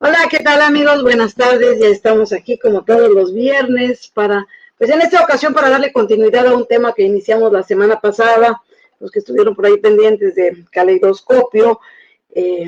Hola, ¿qué tal amigos? Buenas tardes, ya estamos aquí como todos los viernes para, pues en esta ocasión para darle continuidad a un tema que iniciamos la semana pasada, los que estuvieron por ahí pendientes de Caleidoscopio, eh,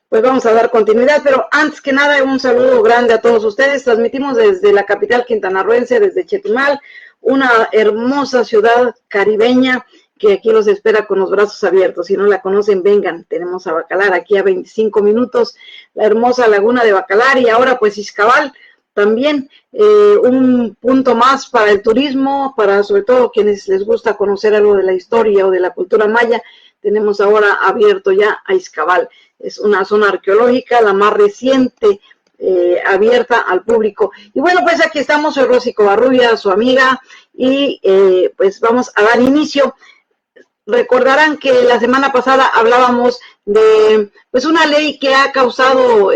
pues vamos a dar continuidad, pero antes que nada un saludo grande a todos ustedes, transmitimos desde la capital quintanarroense, desde Chetumal, una hermosa ciudad caribeña, que aquí los espera con los brazos abiertos. Si no la conocen, vengan. Tenemos a Bacalar aquí a 25 minutos, la hermosa laguna de Bacalar y ahora pues Izcabal también, un punto más para el turismo, para sobre todo quienes les gusta conocer algo de la historia o de la cultura maya. Tenemos ahora abierto ya a Izcabal. Es una zona arqueológica, la más reciente abierta al público. Y bueno, pues aquí estamos, soy Rosy Covarrubia, su amiga, y pues vamos a dar inicio. Recordarán que la semana pasada hablábamos de pues una ley que ha causado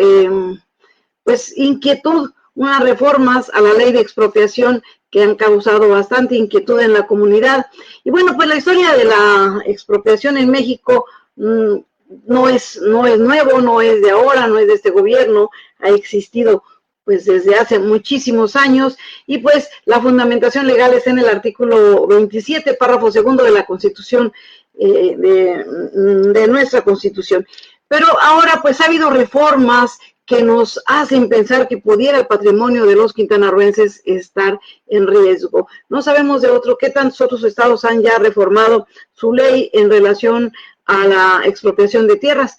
pues inquietud, unas reformas a la ley de expropiación que han causado bastante inquietud en la comunidad. Y bueno, pues la historia de la expropiación en México no es nuevo, no es de ahora, no es de este gobierno, ha existido pues desde hace muchísimos años y pues la fundamentación legal está en el artículo 27, párrafo segundo de la Constitución, de nuestra Constitución. Pero ahora pues ha habido reformas que nos hacen pensar que pudiera el patrimonio de los quintanarroenses estar en riesgo. No sabemos de otro, qué tantos otros estados han ya reformado su ley en relación a la expropiación de tierras.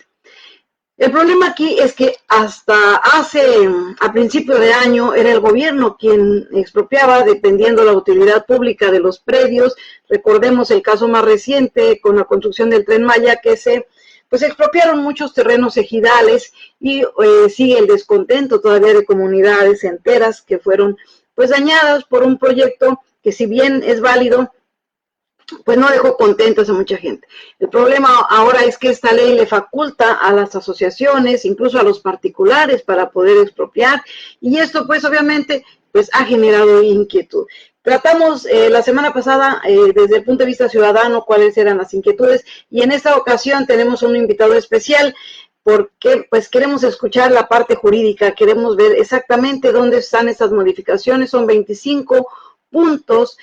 El problema aquí es que hasta a principio de año, era el gobierno quien expropiaba dependiendo la utilidad pública de los predios. Recordemos el caso más reciente con la construcción del Tren Maya, que pues expropiaron muchos terrenos ejidales y sigue el descontento todavía de comunidades enteras que fueron pues dañadas por un proyecto que, si bien es válido, pues no dejó contentos a mucha gente. El problema ahora es que esta ley le faculta a las asociaciones, incluso a los particulares, para poder expropiar, y esto pues obviamente pues ha generado inquietud. Tratamos la semana pasada desde el punto de vista ciudadano cuáles eran las inquietudes, y en esta ocasión tenemos un invitado especial porque pues queremos escuchar la parte jurídica, queremos ver exactamente dónde están estas modificaciones. Son 25 puntos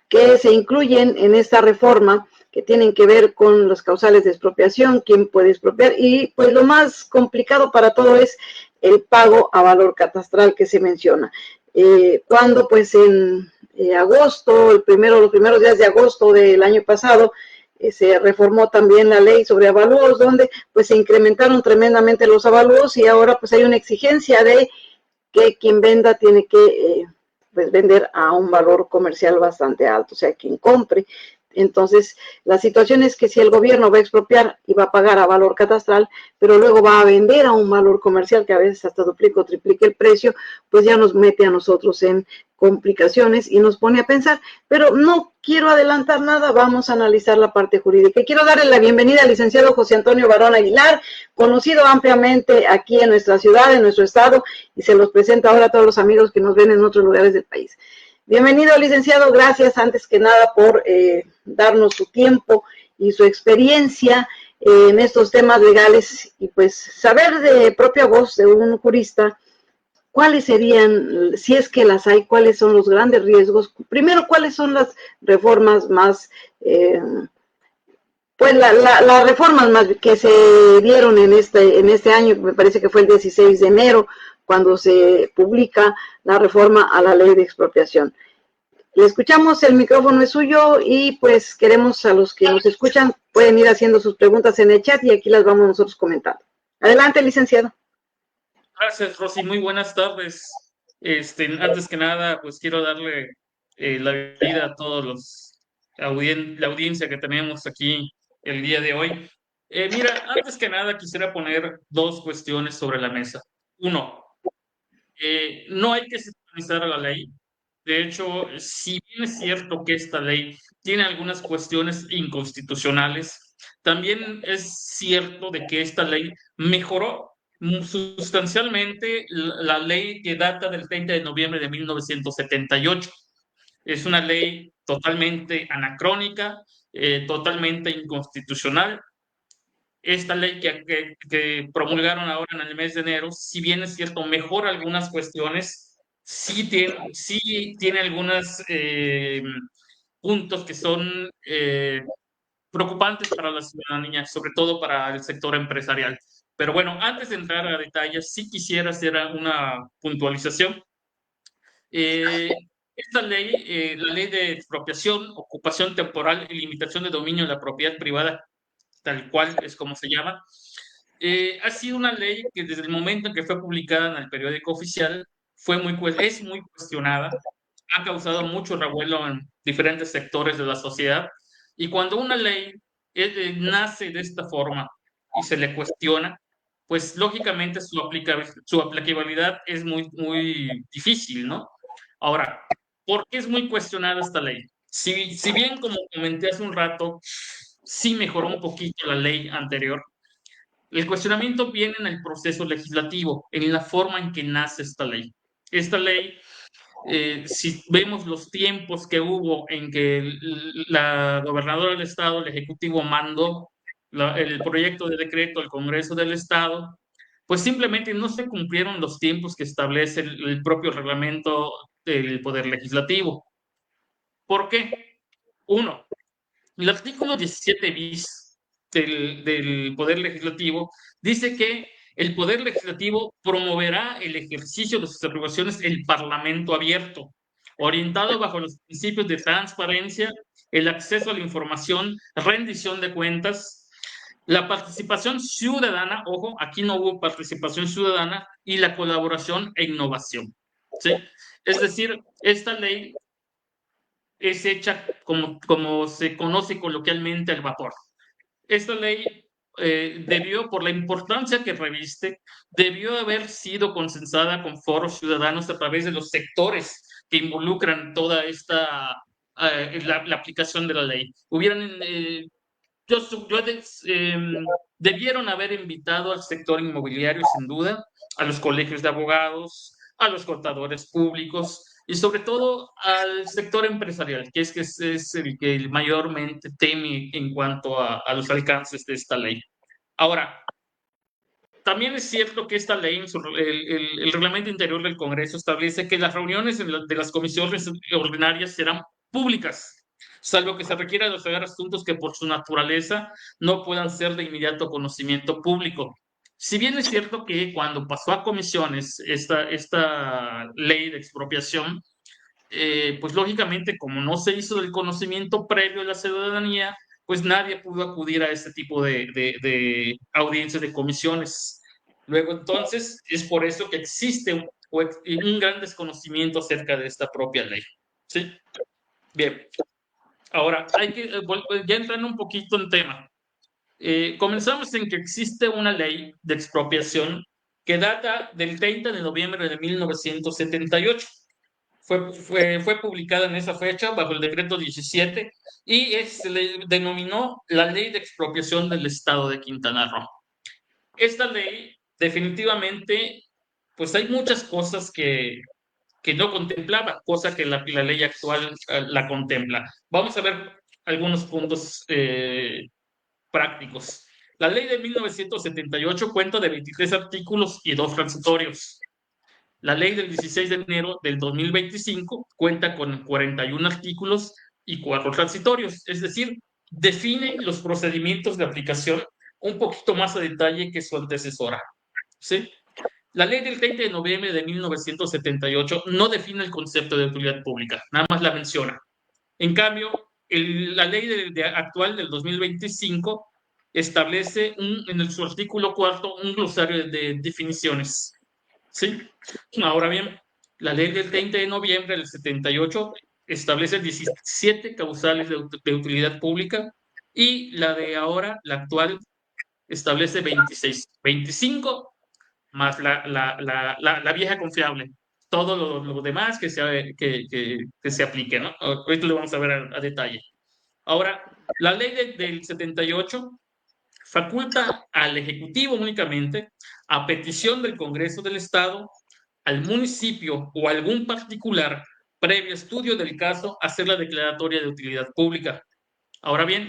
que se incluyen en esta reforma, que tienen que ver con los causales de expropiación, quién puede expropiar, y pues lo más complicado para todo es el pago a valor catastral que se menciona. Cuando pues en agosto, los primeros días de agosto del año pasado, se reformó también la ley sobre avalúos, donde pues se incrementaron tremendamente los avalúos y ahora pues hay una exigencia de que quien venda tiene que pues vender a un valor comercial bastante alto, o sea, quien compre. Entonces, la situación es que si el gobierno va a expropiar y va a pagar a valor catastral, pero luego va a vender a un valor comercial que a veces hasta duplica o triplica el precio, pues ya nos mete a nosotros en complicaciones y nos pone a pensar. Pero no quiero adelantar nada, vamos a analizar la parte jurídica. Y quiero darle la bienvenida al licenciado José Antonio Barón Aguilar, conocido ampliamente aquí en nuestra ciudad, en nuestro estado, y se los presento ahora a todos los amigos que nos ven en otros lugares del país. Bienvenido, licenciado, gracias antes que nada por darnos su tiempo y su experiencia en estos temas legales y pues saber de propia voz de un jurista cuáles serían, si es que las hay, cuáles son los grandes riesgos. Primero, cuáles son las reformas más, pues las reformas más que se dieron en este año, me parece que fue el 16 de enero, cuando se publica la reforma a la ley de expropiación. Le escuchamos, el micrófono es suyo y pues queremos a los que nos escuchan, pueden ir haciendo sus preguntas en el chat y aquí las vamos nosotros comentando. Adelante, licenciado. Gracias, Rosy. Muy buenas tardes. Antes que nada, pues quiero darle la bienvenida a todos la audiencia que tenemos aquí el día de hoy. Mira, antes que nada quisiera poner dos cuestiones sobre la mesa. Uno, no hay que satanizar a la ley. De hecho, si bien es cierto que esta ley tiene algunas cuestiones inconstitucionales, también es cierto de que esta ley mejoró sustancialmente la ley que data del 30 de noviembre de 1978. Es una ley totalmente anacrónica, totalmente inconstitucional. Esta ley que promulgaron ahora en el mes de enero, si bien es cierto, mejora algunas cuestiones, sí tiene algunos puntos que son preocupantes para la ciudadanía, sobre todo para el sector empresarial. Pero bueno, antes de entrar a detalles, sí quisiera hacer una puntualización. Esta ley, la ley de expropiación, ocupación temporal y limitación de dominio de la propiedad privada, tal cual es como se llama, ha sido una ley que desde el momento en que fue publicada en el periódico oficial es muy cuestionada, ha causado mucho revuelo en diferentes sectores de la sociedad, y cuando una ley nace de esta forma y se le cuestiona, pues lógicamente su aplicabilidad es muy difícil, ¿no? Ahora, ¿por qué es muy cuestionada esta ley? Si bien, como comenté hace un rato, sí mejoró un poquito la ley anterior, el cuestionamiento viene en el proceso legislativo, en la forma en que nace esta ley. Esta ley, si vemos los tiempos que hubo en que la gobernadora del estado, el ejecutivo mandó el proyecto de decreto al Congreso del Estado, pues simplemente no se cumplieron los tiempos que establece el propio reglamento del Poder Legislativo. ¿Por qué? Uno, el artículo 17 bis del Poder Legislativo dice que el Poder Legislativo promoverá el ejercicio de sus atribuciones el Parlamento abierto, orientado bajo los principios de transparencia, el acceso a la información, rendición de cuentas, la participación ciudadana, ojo, aquí no hubo participación ciudadana, y la colaboración e innovación. ¿Sí? Es decir, esta ley es hecha como se conoce coloquialmente al vapor. Esta ley debió, por la importancia que reviste, debió haber sido consensada con foros ciudadanos a través de los sectores que involucran toda esta, la aplicación de la ley. Debieron haber invitado al sector inmobiliario, sin duda, a los colegios de abogados, a los contadores públicos y sobre todo al sector empresarial, que es el que mayormente teme en cuanto a los alcances de esta ley. Ahora, también es cierto que esta ley, el reglamento interior del Congreso establece que las reuniones de las comisiones ordinarias serán públicas, salvo que se requiera resolver asuntos que por su naturaleza no puedan ser de inmediato conocimiento público. Si bien es cierto que cuando pasó a comisiones esta ley de expropiación, pues lógicamente como no se hizo del conocimiento previo de la ciudadanía, pues nadie pudo acudir a este tipo de audiencias de comisiones. Luego entonces es por eso que existe un gran desconocimiento acerca de esta propia ley. ¿Sí? Bien. Ahora, hay que ya entrando un poquito en tema. Comenzamos en que existe una ley de expropiación que data del 30 de noviembre de 1978. Fue publicada en esa fecha bajo el decreto 17 y se le denominó la Ley de Expropiación del Estado de Quintana Roo. Esta ley definitivamente, pues hay muchas cosas que no contemplaba, cosa que la ley actual la contempla. Vamos a ver algunos puntos prácticos. La ley de 1978 cuenta de 23 artículos y 2 transitorios. La ley del 16 de enero del 2025 cuenta con 41 artículos y 4 transitorios, es decir, define los procedimientos de aplicación un poquito más a detalle que su antecesora. ¿Sí? La ley del 30 de noviembre de 1978 no define el concepto de utilidad pública, nada más la menciona. En cambio, la ley actual del 2025 establece en su artículo 4 un glosario de definiciones. ¿Sí? Ahora bien, la ley del 30 de noviembre del 78 establece 17 causales de utilidad pública y la de ahora, la actual, establece 26. 25 más la vieja confiable. todo lo demás que se aplique, ¿no? Ahorita lo vamos a ver a detalle. Ahora, la ley del 78 faculta al Ejecutivo únicamente, a petición del Congreso del Estado, al municipio o algún particular, previo estudio del caso, hacer la declaratoria de utilidad pública. Ahora bien,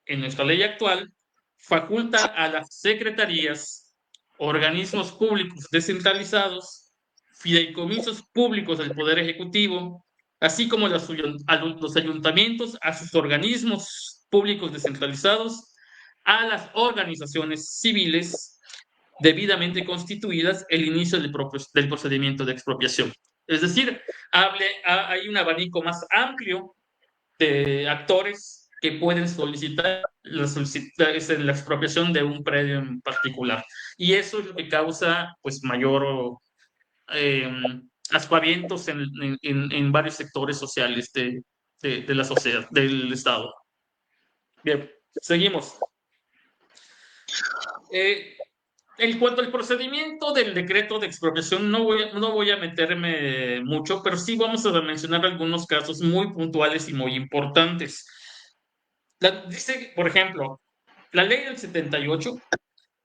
en nuestra ley actual, faculta a las secretarías, organismos públicos descentralizados, fideicomisos públicos del Poder Ejecutivo, así como a los ayuntamientos, a sus organismos públicos descentralizados, a las organizaciones civiles debidamente constituidas, el inicio del procedimiento de expropiación. Es decir, hay un abanico más amplio de actores que pueden solicitar la expropiación de un predio en particular. Y eso es lo que causa pues mayor eh, aspavientos en varios sectores sociales de la sociedad, del Estado. Bien, seguimos. En cuanto al procedimiento del decreto de expropiación, no voy a meterme mucho, pero sí vamos a mencionar algunos casos muy puntuales y muy importantes. Dice, por ejemplo, la ley del 78,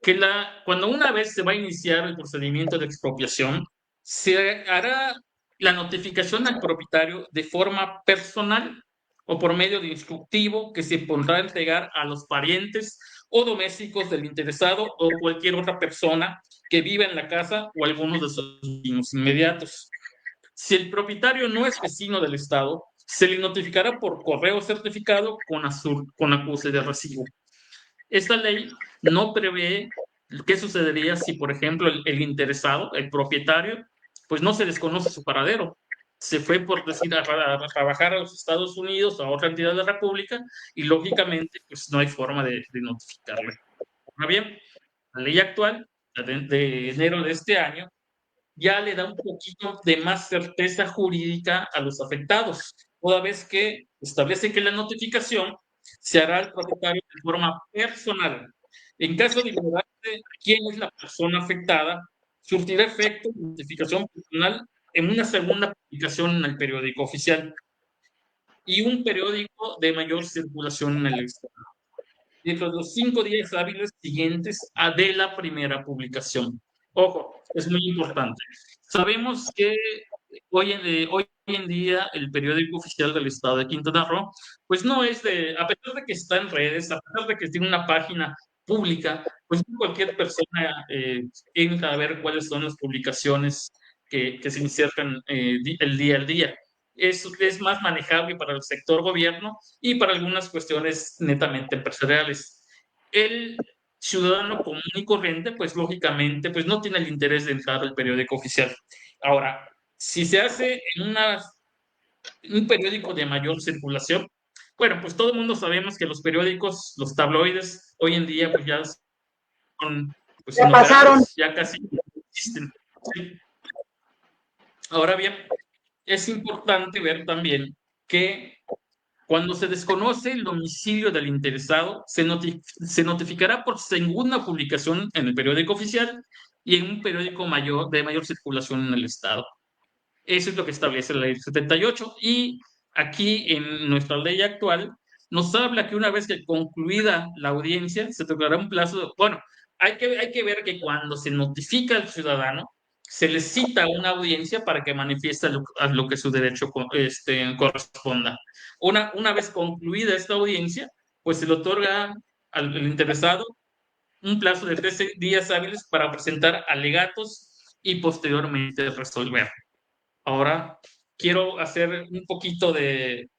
que cuando una vez se va a iniciar el procedimiento de expropiación, se hará la notificación al propietario de forma personal o por medio de instructivo que se pondrá a entregar a los parientes o domésticos del interesado o cualquier otra persona que viva en la casa o algunos de sus vecinos inmediatos. Si el propietario no es vecino del Estado, se le notificará por correo certificado con acuse de recibo. Esta ley no prevé qué sucedería si, por ejemplo, el interesado, el propietario, pues no se desconoce su paradero. Se fue, por decir, a trabajar a los Estados Unidos, a otra entidad de la República, y lógicamente, pues no hay forma de notificarle. Ahora bien, la ley actual, de enero de este año, ya le da un poquito de más certeza jurídica a los afectados, toda vez que establece que la notificación se hará al propietario de forma personal. En caso de ignorarse quién es la persona afectada, surtirá efecto de notificación personal en una segunda publicación en el periódico oficial y un periódico de mayor circulación en el exterior, dentro de los 5 días hábiles siguientes a de la primera publicación. Ojo, es muy importante. Sabemos que hoy en día el periódico oficial del Estado de Quintana Roo, pues no es a pesar de que está en redes, a pesar de que tiene una página pública, pues no cualquier persona entra a ver cuáles son las publicaciones que se insertan el día al día. Es más manejable para el sector gobierno y para algunas cuestiones netamente empresariales. El ciudadano común y corriente, pues lógicamente, pues no tiene el interés de entrar al periódico oficial. Ahora, si se hace en un periódico de mayor circulación, bueno, pues todo el mundo sabemos que los periódicos, los tabloides, hoy en día pues ya son pues, Ya pasaron. inoperables, ya casi no existen. ¿Sí? Ahora bien, es importante ver también que cuando se desconoce el domicilio del interesado, se notificará por segunda publicación en el periódico oficial y en un periódico de mayor circulación en el Estado. Eso es lo que establece la ley 78. Y aquí en nuestra ley actual nos habla que una vez que concluida la audiencia, se tocará un plazo. Bueno, hay que ver que cuando se notifica al ciudadano, se le cita una audiencia para que manifieste a lo que su derecho corresponda. Una vez concluida esta audiencia, pues se le otorga al interesado un plazo de 13 días hábiles para presentar alegatos y posteriormente resolver. Ahora quiero hacer un poquito de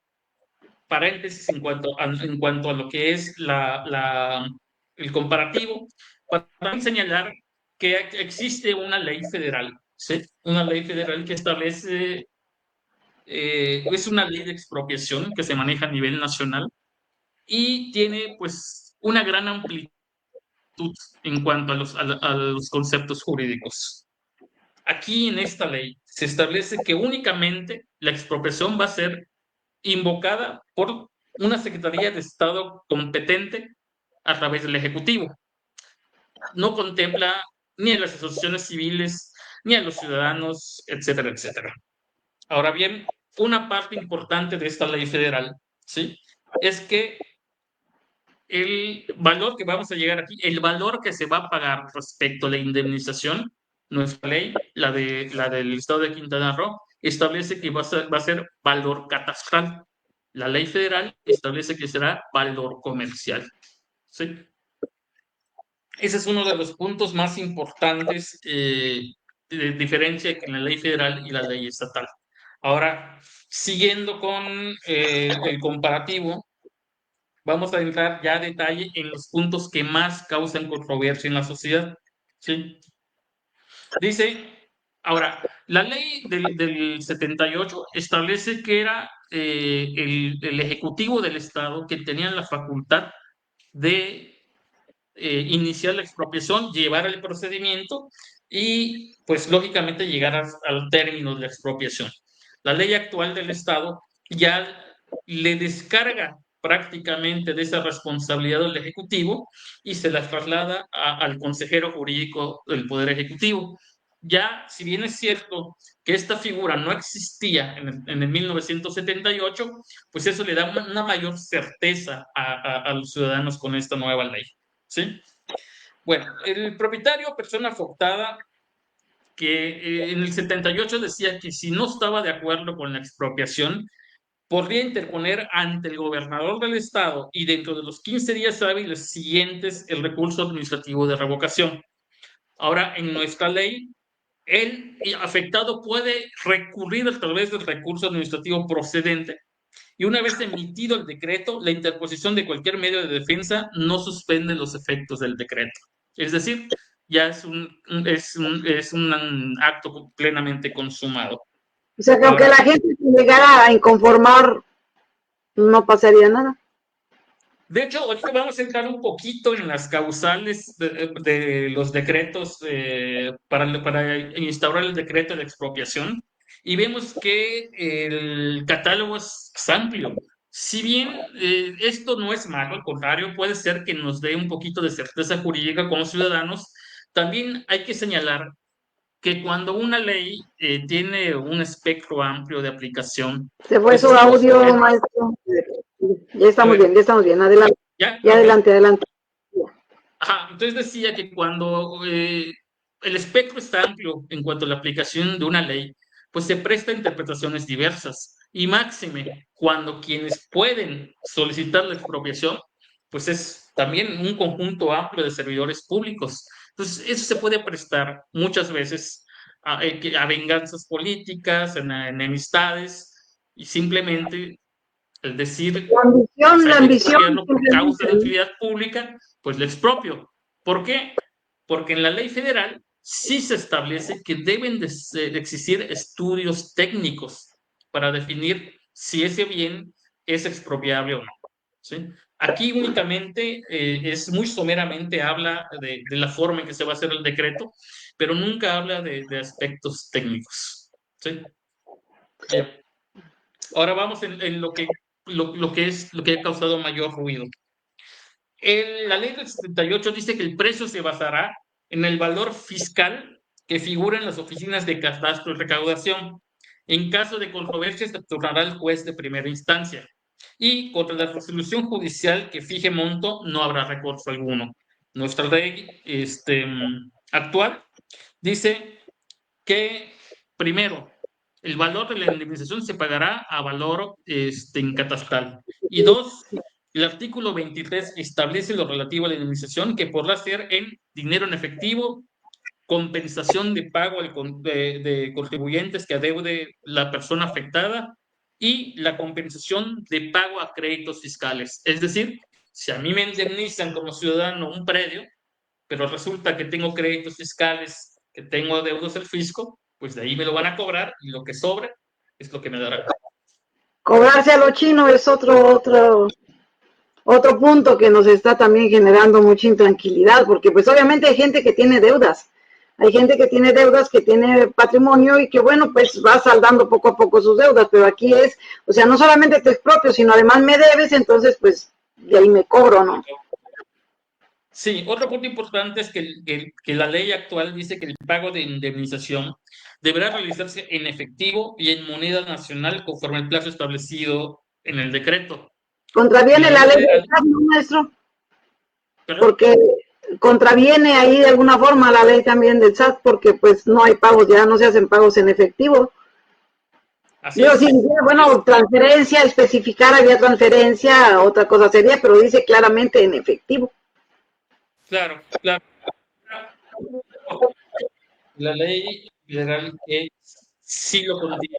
paréntesis en cuanto a lo que es el comparativo, para señalar que existe una ley federal, ¿sí? Una ley federal que establece, es una ley de expropiación que se maneja a nivel nacional y tiene pues una gran amplitud en cuanto a los conceptos jurídicos. Aquí en esta ley se establece que únicamente la expropiación va a ser invocada por una Secretaría de Estado competente a través del Ejecutivo. No contempla ni a las asociaciones civiles, ni a los ciudadanos, etcétera, etcétera. Ahora bien, una parte importante de esta ley federal, ¿sí?, es que el valor que vamos a llegar aquí, el valor que se va a pagar respecto a la indemnización, nuestra ley, la del Estado de Quintana Roo, establece que va a ser valor catastral. La ley federal establece que será valor comercial, ¿sí? Ese es uno de los puntos más importantes de diferencia entre la ley federal y la ley estatal. Ahora, siguiendo con el comparativo, vamos a entrar ya a detalle en los puntos que más causan controversia en la sociedad, ¿sí? Dice, ahora, la ley del 78 establece que era el Ejecutivo del Estado que tenía la facultad de iniciar la expropiación, llevar el procedimiento y, pues, lógicamente llegar al término de la expropiación. La ley actual del Estado ya le descarga prácticamente de esa responsabilidad del Ejecutivo y se la traslada al consejero jurídico del Poder Ejecutivo. Ya, si bien es cierto que esta figura no existía en el 1978, pues eso le da una mayor certeza a los ciudadanos con esta nueva ley, ¿sí? Bueno, el propietario, persona afectada, que en el 78 decía que si no estaba de acuerdo con la expropiación, podría interponer ante el gobernador del estado y dentro de los 15 días hábiles siguientes el recurso administrativo de revocación. Ahora, en nuestra ley, el afectado puede recurrir a través del recurso administrativo procedente y una vez emitido el decreto, la interposición de cualquier medio de defensa no suspende los efectos del decreto. Es decir, ya es un acto plenamente consumado. O sea, que aunque Ahora, la gente se llegara a inconformar, no pasaría nada. de hecho, ahorita vamos a entrar un poquito en las causales de los decretos para instaurar el decreto de expropiación y vemos que el catálogo es amplio. Si bien esto no es malo, al contrario, puede ser que nos dé un poquito de certeza jurídica como ciudadanos, también hay que señalar que cuando una ley tiene un espectro amplio de aplicación, Se fue pues su estos audio, sujetos, maestro. Ya a estamos bien, ver, ya estamos bien. Adelante, ya, ya ok. adelante, adelante. Ajá, entonces decía que cuando el espectro está amplio en cuanto a la aplicación de una ley, pues se presta a interpretaciones diversas. Y máxime, cuando quienes pueden solicitar la expropiación, pues es también un conjunto amplio de servidores públicos. Entonces, eso se puede prestar muchas veces a venganzas políticas, a enemistades, y simplemente el decir, pues La hay que ambición expropiarlo por causa simplemente, de ¿no? utilidad pública, pues lo expropio. ¿Por qué? Porque en la ley federal sí se establece que deben de existir estudios técnicos para definir si ese bien es expropiable o no, ¿sí? Aquí únicamente es muy someramente habla de la forma en que se va a hacer el decreto, pero nunca habla de aspectos técnicos, ¿sí? Bien. Ahora vamos en lo que ha causado mayor ruido. La ley del 78 dice que el precio se basará en el valor fiscal que figura en las oficinas de catastro y recaudación. En caso de controversia, se turnará el juez de primera instancia. Y contra la resolución judicial que fije monto, no habrá recurso alguno. Nuestra ley actual dice que, primero, el valor de la indemnización se pagará a valor en catastral. Y dos, el artículo 23 establece lo relativo a la indemnización que podrá ser en dinero en efectivo, compensación de pago de contribuyentes que adeude la persona afectada y la compensación de pago a créditos fiscales. Es decir, si a mí me indemnizan como ciudadano un predio, pero resulta que tengo créditos fiscales, que tengo deudas al fisco, pues de ahí me lo van a cobrar y lo que sobre es lo que me dará. Cobrarse a lo chino es otro punto que nos está también generando mucha intranquilidad, porque pues obviamente hay gente que tiene deudas. Hay gente que tiene deudas, que tiene patrimonio y que bueno, pues va saldando poco a poco sus deudas, pero aquí es, o sea, no solamente te expropio, sino además me debes, entonces pues de ahí me cobro, ¿no? Sí, otro punto importante es que, que la ley actual dice que el pago de indemnización deberá realizarse en efectivo y en moneda nacional conforme al plazo establecido en el decreto. Y Contraviene la ley la ley del federal, SAT, ¿no, maestro? ¿perdón? Porque contraviene ahí de alguna forma la ley también del SAT, porque pues no hay pagos, ya no se hacen pagos en efectivo. Así Digo, si es, dijera, así es, bueno, transferencia, especificar había transferencia, otra cosa sería, pero dice claramente en efectivo. claro, claro. La ley federal sí lo contiene.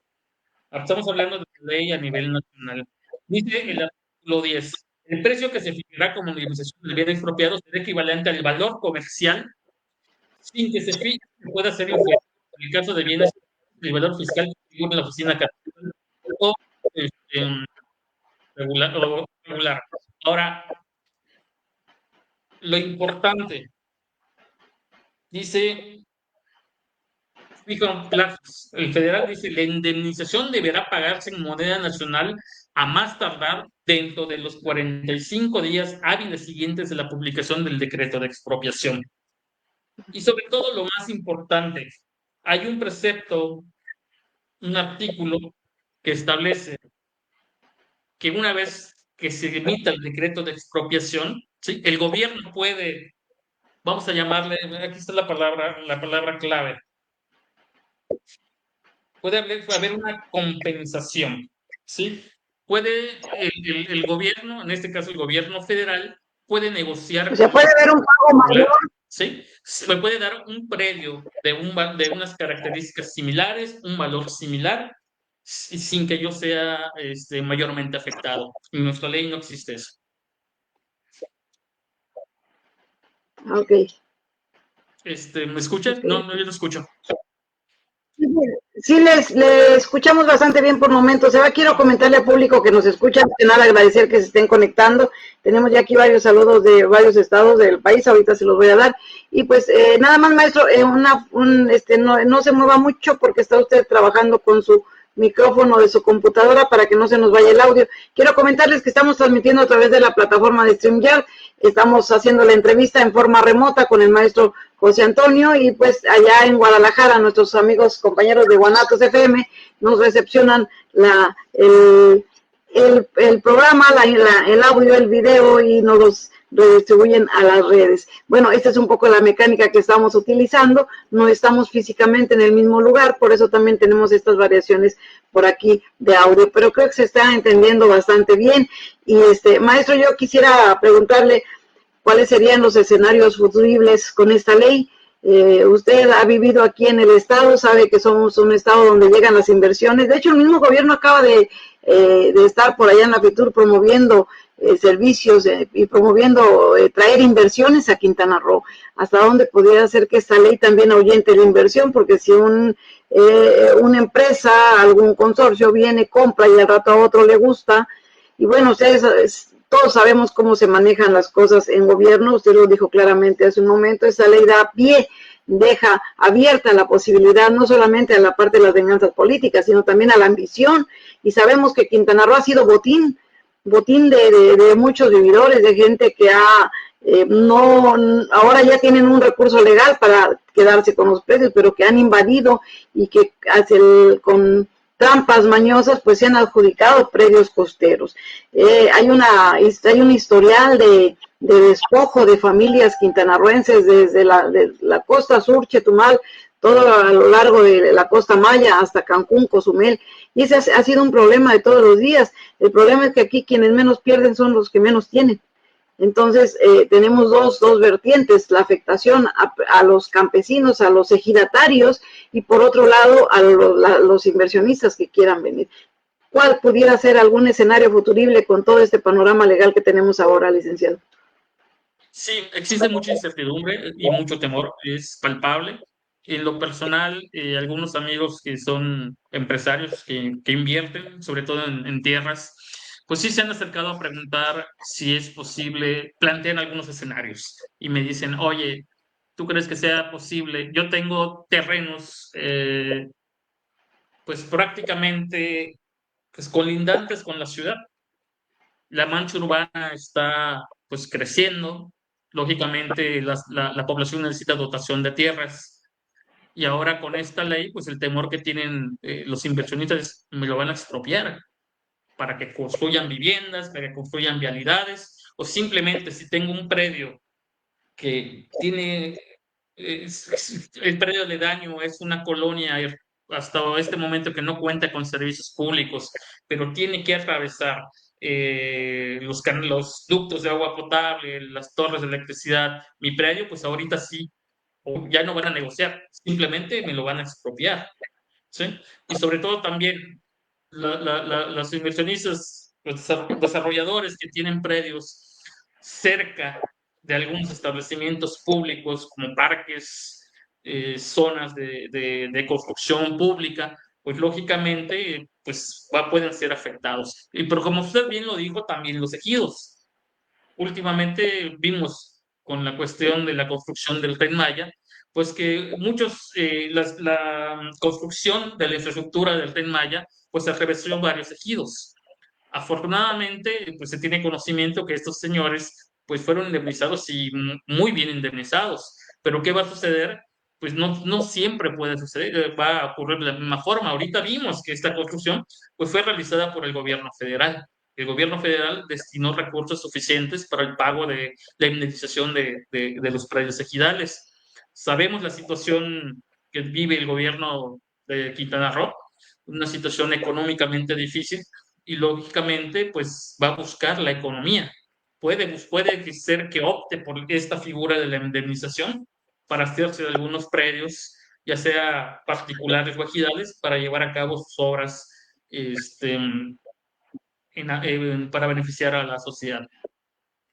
Estamos hablando de la ley a nivel nacional. Dice el artículo 10, el precio que se fijará como indemnización del bien expropiado será equivalente al valor comercial sin que se fije que pueda ser inferior en el caso de bienes el valor fiscal que figura en la oficina catastral o este, regular. Ahora, lo importante, dice, fijan plazos. El federal dice, la indemnización deberá pagarse en moneda nacional a más tardar dentro de los 45 días hábiles siguientes de la publicación del decreto de expropiación. Y sobre todo, lo más importante, hay un precepto, un artículo que establece que una vez que se emita el decreto de expropiación, ¿sí? El gobierno puede, vamos a llamarle, aquí está la palabra clave, puede haber una compensación, ¿sí? Puede el gobierno, en este caso el gobierno federal, puede O negociar sea, con puede la haber un pago popular, mayor. ¿sí? Se le puede dar un predio de unas características similares, un valor similar, sin que yo sea mayormente afectado. En nuestra ley no existe eso. Ok. ¿Me escuchas? No, no, yo no escucho. Sí, les escuchamos bastante bien por momentos. Ahora quiero comentarle al público que nos escucha, que nada, agradecer que se estén conectando. Tenemos ya aquí varios saludos de varios estados del país, ahorita se los voy a dar. Y pues nada más, maestro, no se mueva mucho porque está usted trabajando con su micrófono de su computadora para que no se nos vaya el audio. Quiero comentarles que estamos transmitiendo a través de la plataforma de StreamYard. Estamos haciendo la entrevista en forma remota con el maestro José Antonio y pues allá en Guadalajara nuestros amigos compañeros de Guanatos FM nos recepcionan el programa, el audio, el video y nos los redistribuyen a las redes. Bueno, esta es un poco la mecánica que estamos utilizando, no estamos físicamente en el mismo lugar, por eso también tenemos estas variaciones por aquí de audio, pero creo que se está entendiendo bastante bien. Y maestro, yo quisiera preguntarle cuáles serían los escenarios futuribles con esta ley. Usted ha vivido aquí en el estado, sabe que somos un estado donde llegan las inversiones. De hecho, el mismo gobierno acaba de estar por allá en la FITUR promoviendo servicios y promoviendo traer inversiones a Quintana Roo. ¿Hasta dónde pudiera ser que esta ley también ahuyente la inversión? Porque si una empresa, algún consorcio viene, compra y al rato a otro le gusta, y bueno, ustedes todos sabemos cómo se manejan las cosas en gobierno, usted lo dijo claramente hace un momento, esa ley da pie, deja abierta la posibilidad no solamente a la parte de las venganzas políticas, sino también a la ambición, y sabemos que Quintana Roo ha sido botín de muchos vividores, de gente que no, ahora ya tienen un recurso legal para quedarse con los precios, pero que han invadido y que con trampas mañosas, pues se han adjudicado predios costeros. Hay un historial de despojo de familias quintanarroenses desde de la costa sur, Chetumal, todo a lo largo de la costa maya hasta Cancún, Cozumel, y ese ha sido un problema de todos los días. El problema es que aquí quienes menos pierden son los que menos tienen. Entonces, tenemos dos vertientes, la afectación a los campesinos, a los ejidatarios, y por otro lado, los inversionistas que quieran venir. ¿Cuál pudiera ser algún escenario futurible con todo este panorama legal que tenemos ahora, licenciado? Sí, existe mucha incertidumbre y mucho temor, es palpable. En lo personal, algunos amigos que son empresarios que invierten, sobre todo en tierras, pues sí se han acercado a preguntar si es posible, plantean algunos escenarios y me dicen, oye, ¿tú crees que sea posible? Yo tengo terrenos, pues prácticamente pues, colindantes con la ciudad. La mancha urbana está pues creciendo, lógicamente la población necesita dotación de tierras. Y ahora con esta ley, pues el temor que tienen los inversionistas es, me lo van a expropiar para que construyan viviendas, para que construyan vialidades, o simplemente si tengo un predio que tiene, el predio aledaño es una colonia hasta este momento que no cuenta con servicios públicos, pero tiene que atravesar los ductos de agua potable, las torres de electricidad, mi predio, pues ahorita sí, ya no van a negociar, simplemente me lo van a expropiar, ¿sí? Y sobre todo también los inversionistas, los desarrolladores que tienen predios cerca de algunos establecimientos públicos como parques, zonas de construcción pública, pues lógicamente pues pueden ser afectados. Pero como usted bien lo dijo, también los ejidos. Últimamente vimos con la cuestión de la construcción del Tren Maya, pues que la construcción de la infraestructura del Tren Maya, pues atravesó varios ejidos. Afortunadamente, pues se tiene conocimiento que estos señores, pues fueron indemnizados y muy bien indemnizados. Pero ¿qué va a suceder? Pues no siempre puede suceder, va a ocurrir de la misma forma. Ahorita vimos que esta construcción, pues fue realizada por el gobierno federal. El gobierno federal destinó recursos suficientes para el pago de la indemnización de los predios ejidales. Sabemos la situación que vive el gobierno de Quintana Roo, una situación económicamente difícil, y lógicamente pues va a buscar la economía. Puede ser que opte por esta figura de la indemnización para hacerse de algunos predios, ya sea particulares o ejidales, para llevar a cabo sus obras para beneficiar a la sociedad.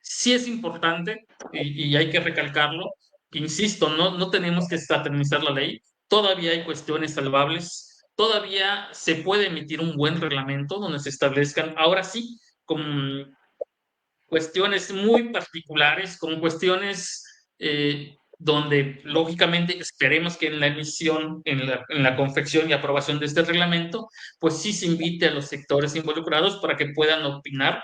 Sí es importante, y hay que recalcarlo, que insisto, no tenemos que estatalizar la ley, todavía hay cuestiones salvables, todavía se puede emitir un buen reglamento donde se establezcan, ahora sí, con cuestiones muy particulares, con cuestiones donde lógicamente esperemos que en la emisión, en la confección y aprobación de este reglamento, pues sí se invite a los sectores involucrados para que puedan opinar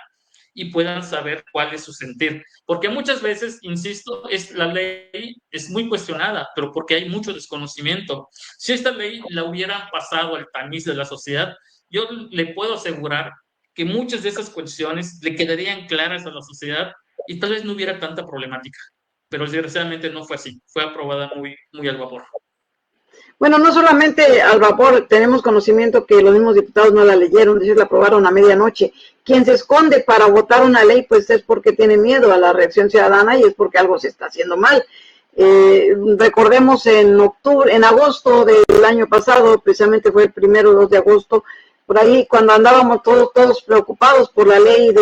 y puedan saber cuál es su sentir. Porque muchas veces, insisto, la ley es muy cuestionada, pero porque hay mucho desconocimiento. Si esta ley la hubieran pasado al tamiz de la sociedad, yo le puedo asegurar que muchas de esas cuestiones le quedarían claras a la sociedad y tal vez no hubiera tanta problemática. Pero desgraciadamente no fue así, fue aprobada muy al vapor. Bueno, no solamente al vapor, tenemos conocimiento que los mismos diputados no la leyeron, es decir, la aprobaron a medianoche. Quien se esconde para votar una ley, pues es porque tiene miedo a la reacción ciudadana y es porque algo se está haciendo mal. Recordemos en agosto del año pasado, precisamente fue el 2 de agosto, por ahí cuando andábamos todos preocupados por la ley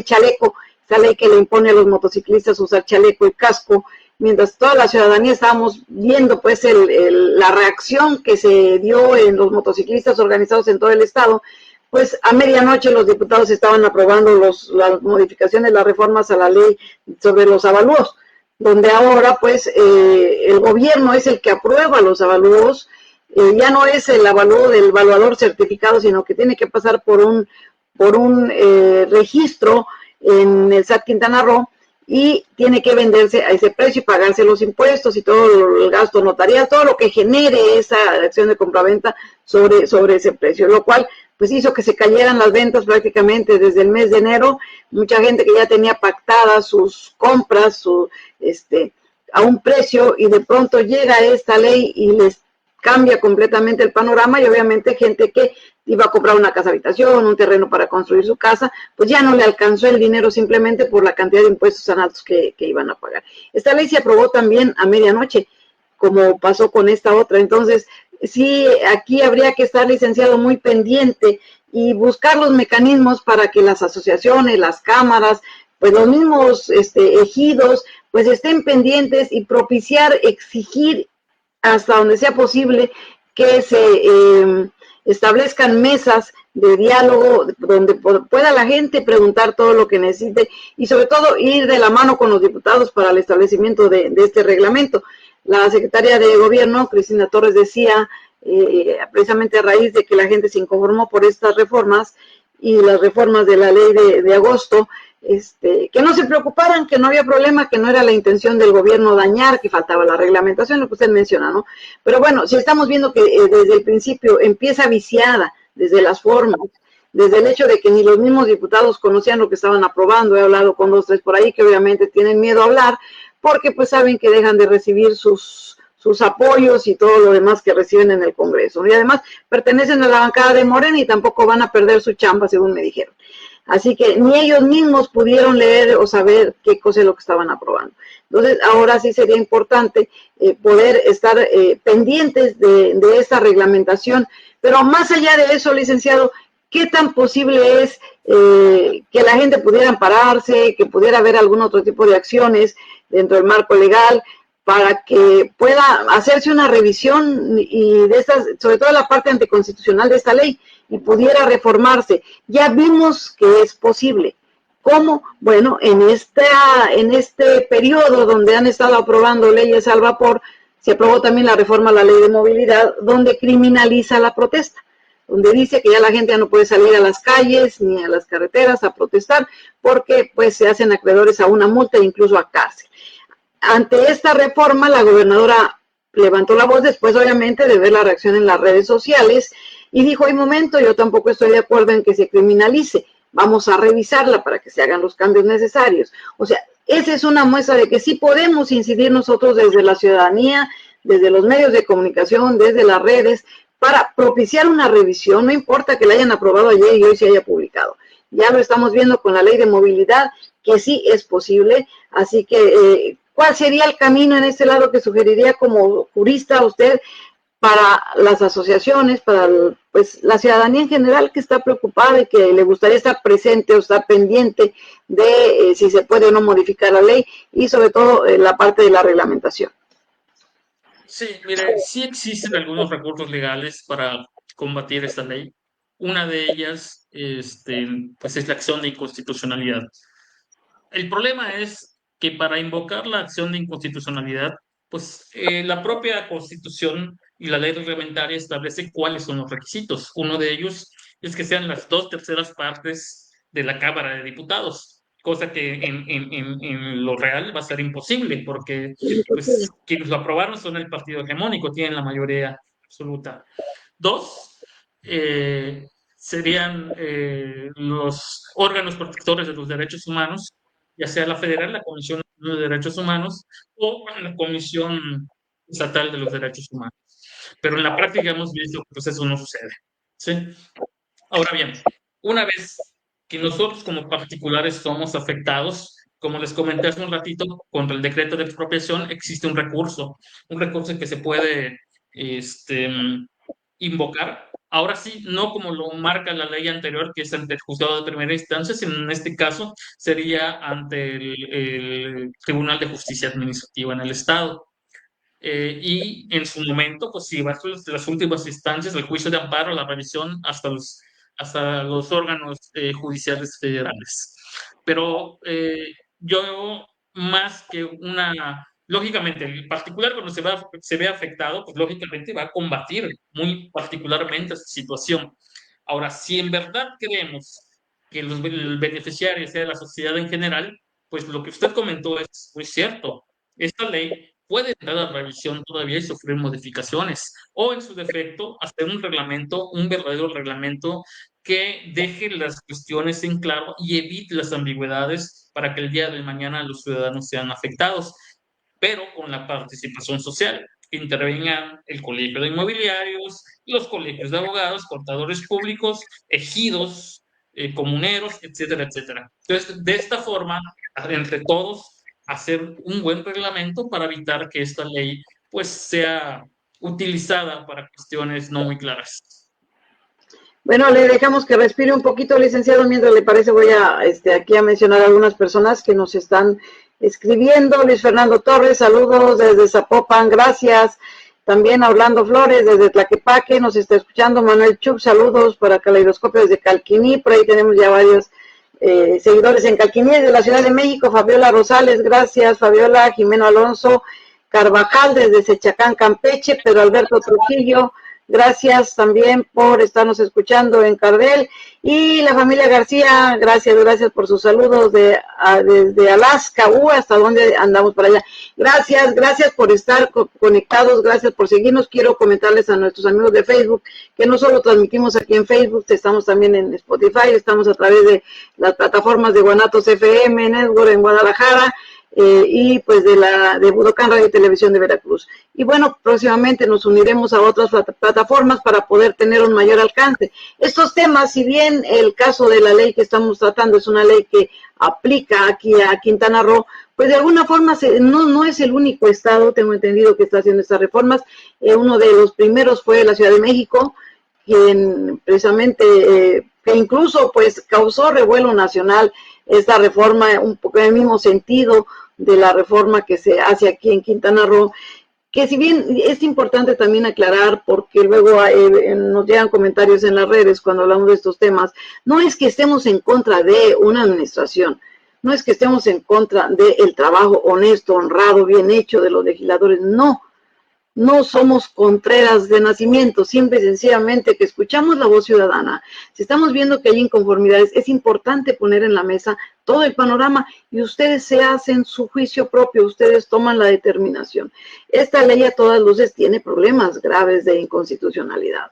chaleco, esa ley que le impone a los motociclistas usar chaleco y casco, mientras toda la ciudadanía estábamos viendo pues la reacción que se dio en los motociclistas organizados en todo el estado, pues a medianoche los diputados estaban aprobando las modificaciones, las reformas a la ley sobre los avalúos, donde ahora pues el gobierno es el que aprueba los avalúos, ya no es el avalúo del evaluador certificado, sino que tiene que pasar por un registro en el SAT Quintana Roo, y tiene que venderse a ese precio y pagarse los impuestos y todo el gasto notarial, todo lo que genere esa acción de compraventa sobre ese precio, lo cual pues hizo que se cayeran las ventas prácticamente desde el mes de enero. Mucha gente que ya tenía pactadas sus compras a un precio, y de pronto llega esta ley y les cambia completamente el panorama, y obviamente gente que iba a comprar una casa habitación, un terreno para construir su casa, pues ya no le alcanzó el dinero simplemente por la cantidad de impuestos tan altos que iban a pagar. Esta ley se aprobó también a medianoche, como pasó con esta otra. Entonces, sí, aquí habría que estar, licenciado, muy pendiente y buscar los mecanismos para que las asociaciones, las cámaras, pues los mismos ejidos, pues estén pendientes y propiciar, exigir hasta donde sea posible que se establezcan mesas de diálogo donde pueda la gente preguntar todo lo que necesite, y sobre todo ir de la mano con los diputados para el establecimiento de este reglamento. La secretaria de Gobierno, Cristina Torres, decía, precisamente a raíz de que la gente se inconformó por estas reformas y las reformas de la ley de agosto, que no se preocuparan, que no había problema, que no era la intención del gobierno dañar, que faltaba la reglamentación, lo que usted menciona, ¿no? Pero bueno, si estamos viendo que desde el principio empieza viciada, desde las formas, desde el hecho de que ni los mismos diputados conocían lo que estaban aprobando, he hablado con 2, 3 por ahí que obviamente tienen miedo a hablar, porque pues saben que dejan de recibir sus apoyos y todo lo demás que reciben en el Congreso. Y además pertenecen a la bancada de Morena y tampoco van a perder su chamba, según me dijeron. Así que ni ellos mismos pudieron leer o saber qué cosa es lo que estaban aprobando. Entonces, ahora sí sería importante poder estar pendientes de esta reglamentación. Pero más allá de eso, licenciado, ¿qué tan posible es que la gente pudiera ampararse, que pudiera haber algún otro tipo de acciones dentro del marco legal para que pueda hacerse una revisión y de estas, sobre todo la parte anticonstitucional de esta ley, y pudiera reformarse? Ya vimos que es posible. ¿Cómo? Bueno, en este periodo donde han estado aprobando leyes al vapor, se aprobó también la reforma a la ley de movilidad, donde criminaliza la protesta, donde dice que ya la gente ya no puede salir a las calles ni a las carreteras a protestar, porque pues se hacen acreedores a una multa e incluso a cárcel. Ante esta reforma, la gobernadora levantó la voz después, obviamente, de ver la reacción en las redes sociales y dijo, hay momento, yo tampoco estoy de acuerdo en que se criminalice, vamos a revisarla para que se hagan los cambios necesarios. O sea, esa es una muestra de que sí podemos incidir nosotros desde la ciudadanía, desde los medios de comunicación, desde las redes, para propiciar una revisión, no importa que la hayan aprobado ayer y hoy se haya publicado. Ya lo estamos viendo con la ley de movilidad, que sí es posible, así que ¿cuál sería el camino en este lado que sugeriría como jurista a usted para las asociaciones, para pues, la ciudadanía en general que está preocupada y que le gustaría estar presente o estar pendiente de si se puede o no modificar la ley y sobre todo la parte de la reglamentación? Sí, mire, sí existen algunos recursos legales para combatir esta ley. Una de ellas, pues es la acción de inconstitucionalidad. El problema es que para invocar la acción de inconstitucionalidad, pues la propia Constitución y la ley reglamentaria establece cuáles son los requisitos. Uno de ellos es que sean las 2/3 de la Cámara de Diputados, cosa que en lo real va a ser imposible, porque pues, quienes lo aprobaron son el partido hegemónico, tienen la mayoría absoluta. Dos, serían los órganos protectores de los derechos humanos, ya sea la federal, la Comisión de Derechos Humanos, o la Comisión Estatal de los Derechos Humanos. Pero en la práctica hemos visto que pues, eso no sucede. ¿Sí? Ahora bien, una vez que nosotros como particulares somos afectados, como les comenté hace un ratito, contra el decreto de expropiación existe un recurso que se puede invocar. Ahora sí, no como lo marca la ley anterior, que es ante el juzgado de primera instancia, sino en este caso sería ante el Tribunal de Justicia Administrativa en el Estado. Y en su momento, pues si va hasta las últimas instancias, el juicio de amparo, la revisión hasta los órganos judiciales federales. Pero yo, más que lógicamente, el particular cuando se ve afectado, pues lógicamente va a combatir muy particularmente esta situación. Ahora, si en verdad creemos que el beneficiario sea la sociedad en general, pues lo que usted comentó es muy cierto. Esta ley puede entrar a revisión todavía y sufrir modificaciones, o en su defecto, hacer un reglamento, un verdadero reglamento que deje las cuestiones en claro y evite las ambigüedades para que el día de mañana los ciudadanos sean afectados, pero con la participación social, que intervengan el colegio de inmobiliarios, los colegios de abogados, contadores públicos, ejidos, comuneros, etcétera, etcétera. Entonces, de esta forma, entre todos, hacer un buen reglamento para evitar que esta ley pues sea utilizada para cuestiones no muy claras. Bueno, le dejamos que respire un poquito, licenciado. Mientras le parece, voy a aquí a mencionar a algunas personas que nos están escribiendo. Luis Fernando Torres, saludos desde Zapopan, gracias. También Orlando Flores desde Tlaquepaque, nos está escuchando. Manuel Chuc, saludos para Caleidoscopio desde Calquiní. Por ahí tenemos ya varios seguidores en Calquiní, de la Ciudad de México. Fabiola Rosales, gracias. Fabiola, Jimeno Alonso Carvajal desde Sechacán, Campeche. Pedro Alberto Trujillo, gracias también por estarnos escuchando en Cardel. Y la familia García, gracias por sus saludos desde Alaska, hasta donde andamos para allá. Gracias por estar conectados, gracias por seguirnos. Quiero comentarles a nuestros amigos de Facebook que no solo transmitimos aquí en Facebook, estamos también en Spotify, estamos a través de las plataformas de Guanatos FM Network en Guadalajara, y pues de Budocán Radio y Televisión de Veracruz. Y bueno, próximamente nos uniremos a otras plataformas para poder tener un mayor alcance. Estos temas, si bien el caso de la ley que estamos tratando es una ley que aplica aquí a Quintana Roo, pues de alguna forma no es el único estado, tengo entendido, que está haciendo estas reformas. Uno de los primeros fue la Ciudad de México, quien precisamente, que incluso pues causó revuelo nacional esta reforma, un poco en el mismo sentido de la reforma que se hace aquí en Quintana Roo, que si bien es importante también aclarar, porque luego nos llegan comentarios en las redes cuando hablamos de estos temas, no es que estemos en contra de una administración, no es que estemos en contra del trabajo honesto, honrado, bien hecho de los legisladores, no somos contreras de nacimiento, simple y sencillamente que escuchamos la voz ciudadana. Si estamos viendo que hay inconformidades, es importante poner en la mesa todo el panorama y ustedes se hacen su juicio propio, ustedes toman la determinación. Esta ley a todas luces tiene problemas graves de inconstitucionalidad,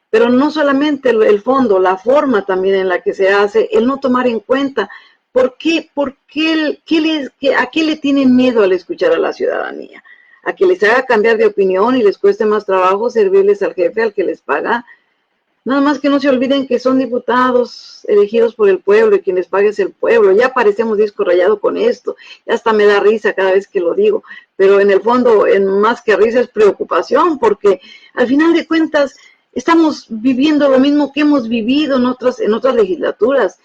pero no solamente el fondo, la forma también en la que se hace, el no tomar en cuenta. ¿A qué le tienen miedo al escuchar a la ciudadanía? A que les haga cambiar de opinión y les cueste más trabajo servirles al jefe al que les paga. Nada más que no se olviden que son diputados elegidos por el pueblo y quien les paga es el pueblo. Ya parecemos disco rayado con esto, ya hasta me da risa cada vez que lo digo, pero en el fondo, más que risa, es preocupación, porque al final de cuentas estamos viviendo lo mismo que hemos vivido en otras legislaturas,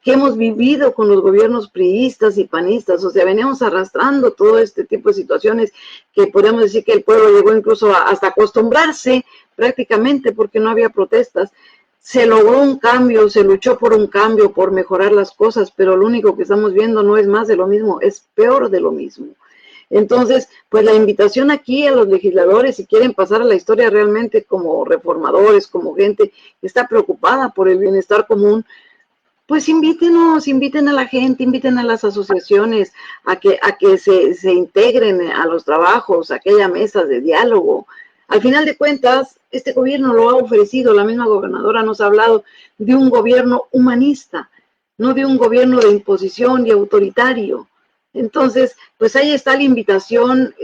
que hemos vivido con los gobiernos priistas y panistas. O sea, veníamos arrastrando todo este tipo de situaciones que podemos decir que el pueblo llegó incluso hasta acostumbrarse prácticamente, porque no había protestas. Se logró un cambio, se luchó por un cambio, por mejorar las cosas, pero lo único que estamos viendo no es más de lo mismo, es peor de lo mismo. Entonces, pues la invitación aquí a los legisladores, si quieren pasar a la historia realmente como reformadores, como gente que está preocupada por el bienestar común, pues inviten a la gente, inviten a las asociaciones a que se integren a los trabajos, a que haya mesas de diálogo. Al final de cuentas, este gobierno lo ha ofrecido, la misma gobernadora nos ha hablado de un gobierno humanista, no de un gobierno de imposición y autoritario. Entonces, pues ahí está la invitación.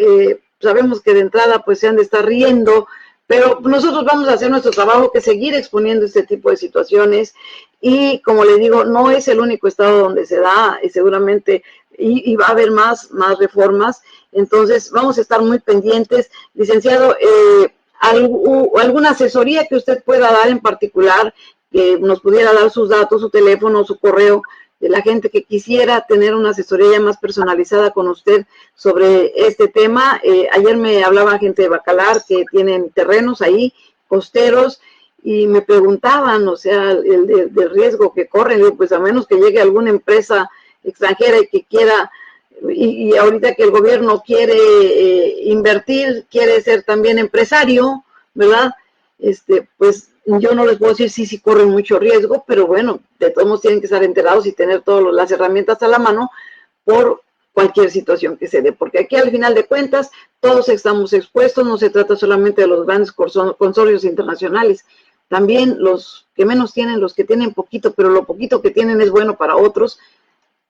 Sabemos que de entrada pues se han de estar riendo, pero nosotros vamos a hacer nuestro trabajo, que es seguir exponiendo este tipo de situaciones. Y como les digo, no es el único estado donde se da, y seguramente y va a haber más reformas. Entonces vamos a estar muy pendientes. Licenciado, alguna asesoría que usted pueda dar en particular, que nos pudiera dar sus datos, su teléfono, su correo, de la gente que quisiera tener una asesoría ya más personalizada con usted sobre este tema. Ayer me hablaba gente de Bacalar que tienen terrenos ahí, costeros, y me preguntaban, o sea, del riesgo que corren, pues a menos que llegue alguna empresa extranjera y que quiera, y ahorita que el gobierno quiere invertir, quiere ser también empresario, ¿verdad? Pues yo no les puedo decir si corren mucho riesgo, pero bueno, de todos modos tienen que estar enterados y tener todas las herramientas a la mano por cualquier situación que se dé, porque aquí al final de cuentas todos estamos expuestos. No se trata solamente de los grandes consorcios internacionales, también los que menos tienen, los que tienen poquito, pero lo poquito que tienen es bueno para otros,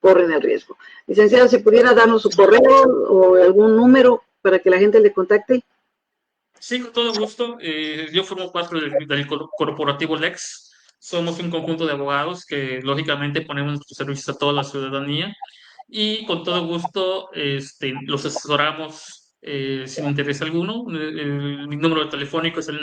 corren el riesgo. Licenciado, si pudiera darnos su correo o algún número para que la gente le contacte. Sí, con todo gusto. Yo formo parte del corporativo Lex. Somos un conjunto de abogados que lógicamente ponemos nuestros servicios a toda la ciudadanía y con todo gusto los asesoramos sin interés alguno. Mi número telefónico es el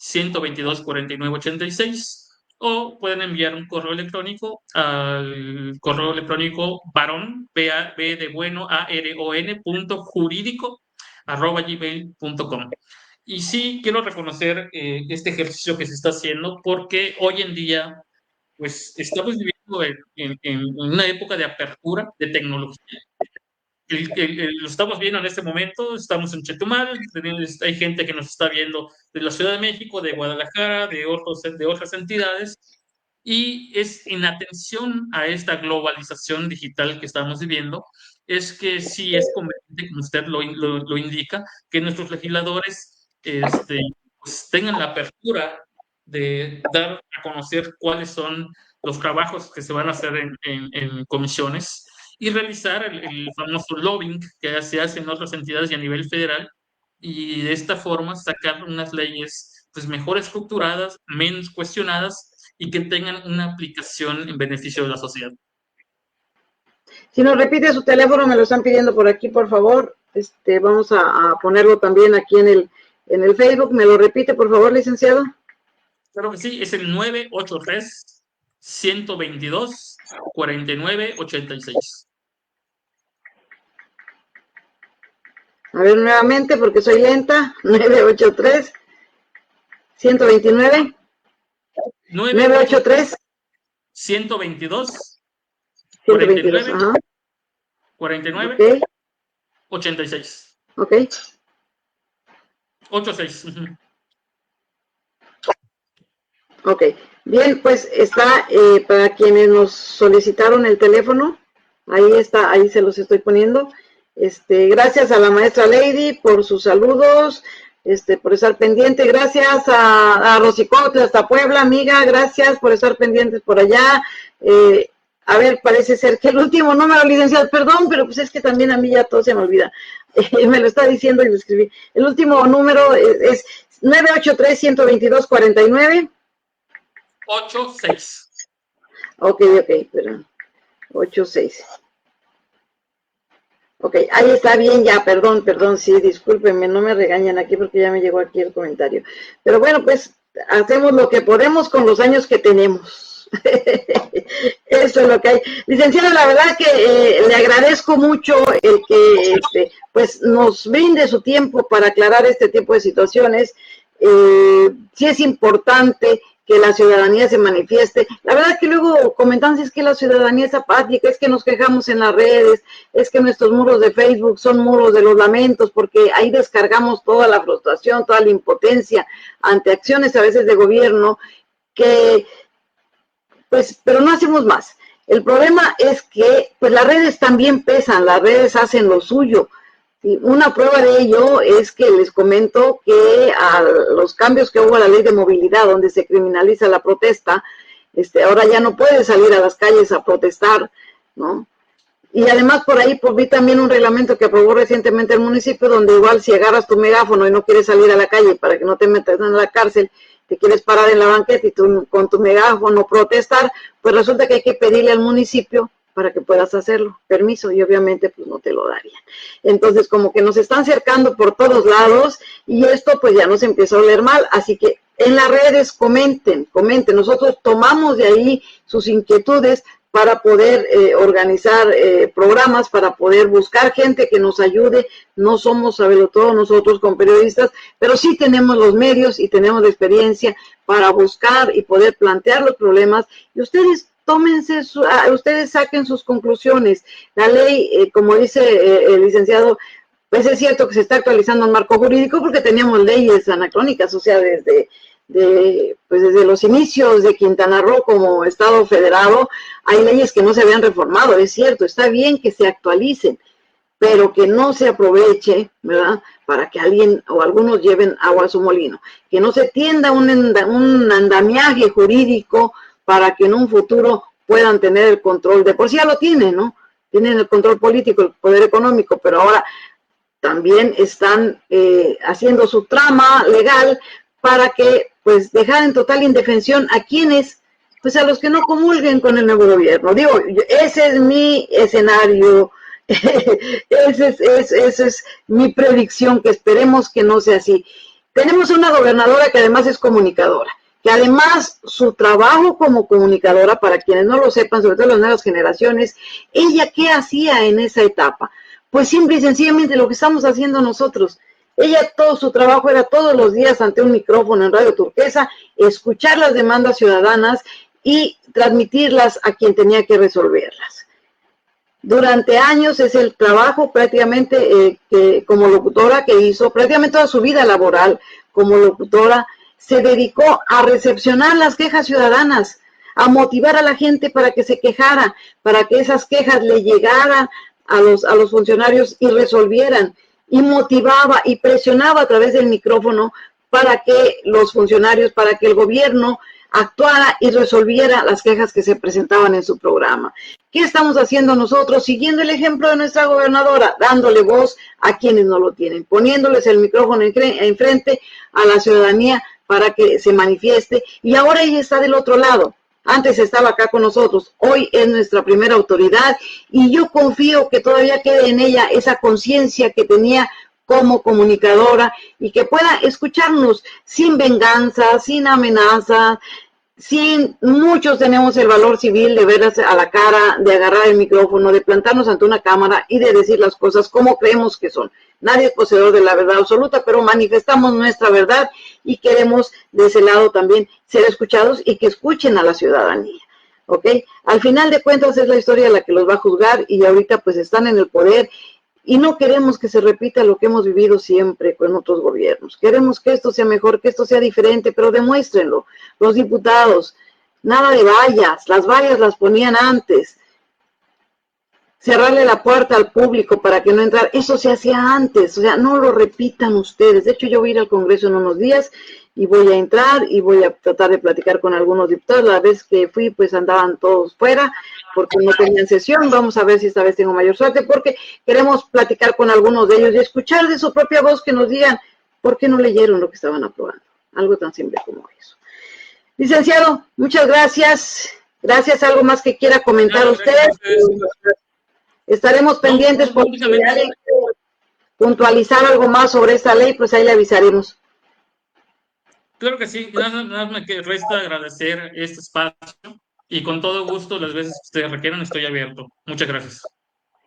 983-122-4986 o pueden enviar un correo electrónico al correo electrónico varón, B de bueno, ARON, jurídico @gmail.com. Y sí, quiero reconocer este ejercicio que se está haciendo porque hoy en día, pues estamos viviendo en una época de apertura de tecnología lo estamos viendo en este momento, estamos en Chetumal, hay gente que nos está viendo de la Ciudad de México, de Guadalajara, de otras entidades, y es en atención a esta globalización digital que estamos viviendo, es que sí es conveniente, como usted lo indica, que nuestros legisladores pues tengan la apertura de dar a conocer cuáles son los trabajos que se van a hacer en comisiones y realizar el famoso lobbying que se hace en otras entidades y a nivel federal, y de esta forma sacar unas leyes pues mejor estructuradas, menos cuestionadas y que tengan una aplicación en beneficio de la sociedad. Si nos repite su teléfono, me lo están pidiendo por aquí, por favor. Vamos a ponerlo también aquí en el Facebook. ¿Me lo repite, por favor, licenciado? Claro que sí, es el 983-122-4986. A ver, nuevamente, porque soy lenta. 983-129. 983. 122. 122, ajá. 49. Okay. 86. Ok. 86. Ok. Bien, pues está para quienes nos solicitaron el teléfono. Ahí está, ahí se los estoy poniendo. Gracias a la maestra Lady por sus saludos, por estar pendiente. Gracias a Rosicote hasta Puebla, amiga. Gracias por estar pendientes por allá. A ver, parece ser que el último número, licenciado, perdón, pero pues es que también a mí ya todo se me olvida. Me lo está diciendo y lo escribí. El último número es 983-122-49. 86. Ok, perdón. 86. Ok, ahí está bien ya, perdón, sí, discúlpenme, no me regañan aquí porque ya me llegó aquí el comentario. Pero bueno, pues hacemos lo que podemos con los años que tenemos. Eso es lo que hay. Licenciada, la verdad que le agradezco mucho el que pues nos brinde su tiempo para aclarar este tipo de situaciones. Sí es importante que la ciudadanía se manifieste. La verdad que luego comentan es que la ciudadanía es apática, es que nos quejamos en las redes, es que nuestros muros de Facebook son muros de los lamentos, porque ahí descargamos toda la frustración, toda la impotencia ante acciones a veces de gobierno que, pues, pero no hacemos más. El problema es que, pues, las redes también pesan, las redes hacen lo suyo. Y una prueba de ello es que les comento que a los cambios que hubo a la ley de movilidad, donde se criminaliza la protesta, ahora ya no puedes salir a las calles a protestar, ¿no? Y además por ahí vi también un reglamento que aprobó recientemente el municipio, donde igual si agarras tu megáfono y no quieres salir a la calle para que no te metas en la cárcel, te quieres parar en la banqueta y tú con tu megáfono protestar, pues resulta que hay que pedirle al municipio para que puedas hacerlo, permiso, y obviamente pues no te lo darían. Entonces como que nos están cercando por todos lados y esto pues ya nos empieza a oler mal, así que en las redes comenten, nosotros tomamos de ahí sus inquietudes para poder organizar programas, para poder buscar gente que nos ayude. No somos, saberlo todo, nosotros con periodistas, pero sí tenemos los medios y tenemos la experiencia para buscar y poder plantear los problemas, y ustedes ustedes saquen sus conclusiones. La ley, como dice el licenciado, pues es cierto que se está actualizando el marco jurídico porque teníamos leyes anacrónicas, o sea, desde los inicios de Quintana Roo como Estado federado, hay leyes que no se habían reformado, es cierto, está bien que se actualicen, pero que no se aproveche, ¿verdad?, para que alguien o algunos lleven agua a su molino, que no se tienda un andamiaje jurídico para que en un futuro puedan tener el control, de por sí ya lo tienen, ¿no? Tienen el control político, el poder económico, pero ahora también están haciendo su trama legal para que, pues, dejar en total indefensión a quienes, pues, a los que no comulguen con el nuevo gobierno. Digo, ese es mi escenario, esa es mi predicción, que esperemos que no sea así. Tenemos una gobernadora que además es comunicadora, que además su trabajo como comunicadora, para quienes no lo sepan, sobre todo las nuevas generaciones, ella ¿qué hacía en esa etapa? Pues simple y sencillamente lo que estamos haciendo nosotros. Ella, todo su trabajo era todos los días ante un micrófono en Radio Turquesa, escuchar las demandas ciudadanas y transmitirlas a quien tenía que resolverlas. Durante años es el trabajo prácticamente que como locutora que hizo, prácticamente toda su vida laboral como locutora, se dedicó a recepcionar las quejas ciudadanas, a motivar a la gente para que se quejara, para que esas quejas le llegaran a los funcionarios y resolvieran, y motivaba y presionaba a través del micrófono para que los funcionarios, para que el gobierno actuara y resolviera las quejas que se presentaban en su programa. ¿Qué estamos haciendo nosotros? Siguiendo el ejemplo de nuestra gobernadora, dándole voz a quienes no lo tienen, poniéndoles el micrófono enfrente a la ciudadanía para que se manifieste, y ahora ella está del otro lado. Antes estaba acá con nosotros, hoy es nuestra primera autoridad, y yo confío que todavía quede en ella esa conciencia que tenía como comunicadora, y que pueda escucharnos sin venganza, sin amenaza, sin, muchos tenemos el valor civil de verlas a la cara, de agarrar el micrófono, de plantarnos ante una cámara y de decir las cosas como creemos que son. Nadie es poseedor de la verdad absoluta, pero manifestamos nuestra verdad y queremos de ese lado también ser escuchados y que escuchen a la ciudadanía. ¿Ok? Al final de cuentas es la historia la que los va a juzgar, y ahorita pues están en el poder. Y no queremos que se repita lo que hemos vivido siempre con otros gobiernos. Queremos que esto sea mejor, que esto sea diferente, pero demuéstrenlo. Los diputados, nada de vallas, las vallas las ponían antes. Cerrarle la puerta al público para que no entrara, eso se hacía antes, o sea, no lo repitan ustedes. De hecho, yo voy a ir al Congreso en unos días y voy a entrar y voy a tratar de platicar con algunos diputados. La vez que fui, pues andaban todos fuera porque no tenían sesión. Vamos a ver si esta vez tengo mayor suerte, porque queremos platicar con algunos de ellos y escuchar de su propia voz que nos digan por qué no leyeron lo que estaban aprobando. Algo tan simple como eso. Licenciado, muchas gracias. Gracias. ¿Algo más que quiera comentar usted? Estaremos pendientes por puntualizar algo más sobre esta ley, pues ahí le avisaremos. Claro que sí, nada me resta agradecer este espacio, y con todo gusto, las veces que ustedes requieran, estoy abierto. Muchas gracias.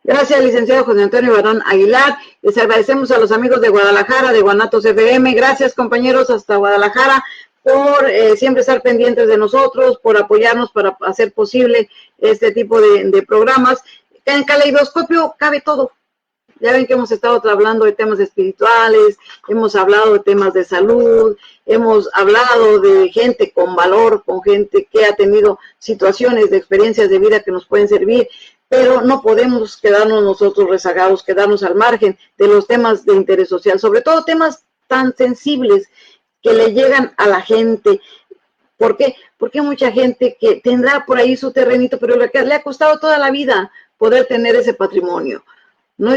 Gracias, licenciado José Antonio Barón Aguilar. Les agradecemos a los amigos de Guadalajara, de Guanatos FM. Gracias, compañeros, hasta Guadalajara, por siempre estar pendientes de nosotros, por apoyarnos para hacer posible este tipo de programas. En Caleidoscopio cabe todo. Ya ven que hemos estado hablando de temas espirituales, hemos hablado de temas de salud, hemos hablado de gente con valor, con gente que ha tenido situaciones de experiencias de vida que nos pueden servir, pero no podemos quedarnos nosotros rezagados, quedarnos al margen de los temas de interés social, sobre todo temas tan sensibles que le llegan a la gente. ¿Por qué? Porque hay mucha gente que tendrá por ahí su terrenito, pero le ha costado toda la vida poder tener ese patrimonio. No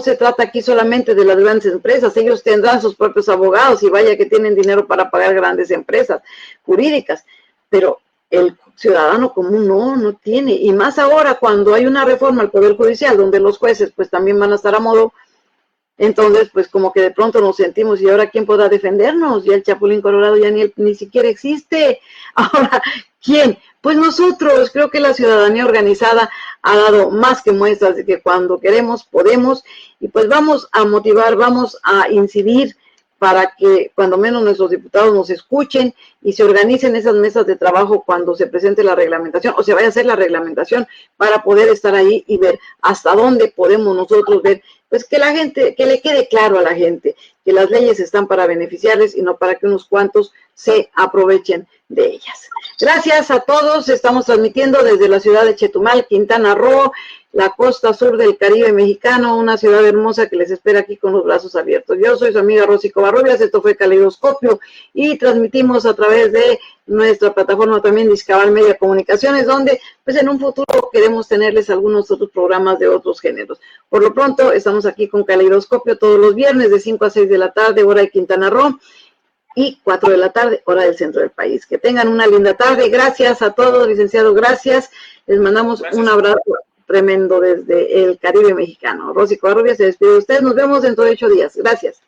se trata aquí solamente de las grandes empresas, ellos tendrán sus propios abogados, y vaya que tienen dinero para pagar grandes empresas jurídicas, pero el ciudadano común no tiene, y más ahora cuando hay una reforma al Poder Judicial, donde los jueces pues también van a estar a modo. Entonces, pues como que de pronto nos sentimos, ¿y ahora quién podrá defendernos? Ya el Chapulín Colorado ya ni siquiera existe. Ahora, ¿quién? Pues nosotros. Creo que la ciudadanía organizada ha dado más que muestras de que cuando queremos, podemos, y pues vamos a motivar, vamos a incidir para que cuando menos nuestros diputados nos escuchen y se organicen esas mesas de trabajo cuando se presente la reglamentación o se vaya a hacer la reglamentación, para poder estar ahí y ver hasta dónde podemos nosotros ver, pues que la gente, que le quede claro a la gente que las leyes están para beneficiarles y no para que unos cuantos se aprovechen de ellas. Gracias a todos, estamos transmitiendo desde la ciudad de Chetumal, Quintana Roo, la costa sur del Caribe mexicano, una ciudad hermosa que les espera aquí con los brazos abiertos. Yo soy su amiga Rosy Covarrubias, esto fue Caleidoscopio, y transmitimos a través de nuestra plataforma también Discabal Media Comunicaciones, donde pues en un futuro queremos tenerles algunos otros programas de otros géneros. Por lo pronto estamos aquí con Caleidoscopio todos los viernes de 5 a 6 de la tarde, hora de Quintana Roo, y 4 de la tarde, hora del centro del país. Que tengan una linda tarde. Gracias a todos, licenciado, gracias. Les mandamos un abrazo tremendo desde el Caribe mexicano. Rosy Covarrubias se despide de ustedes. Nos vemos dentro de 8 días. Gracias.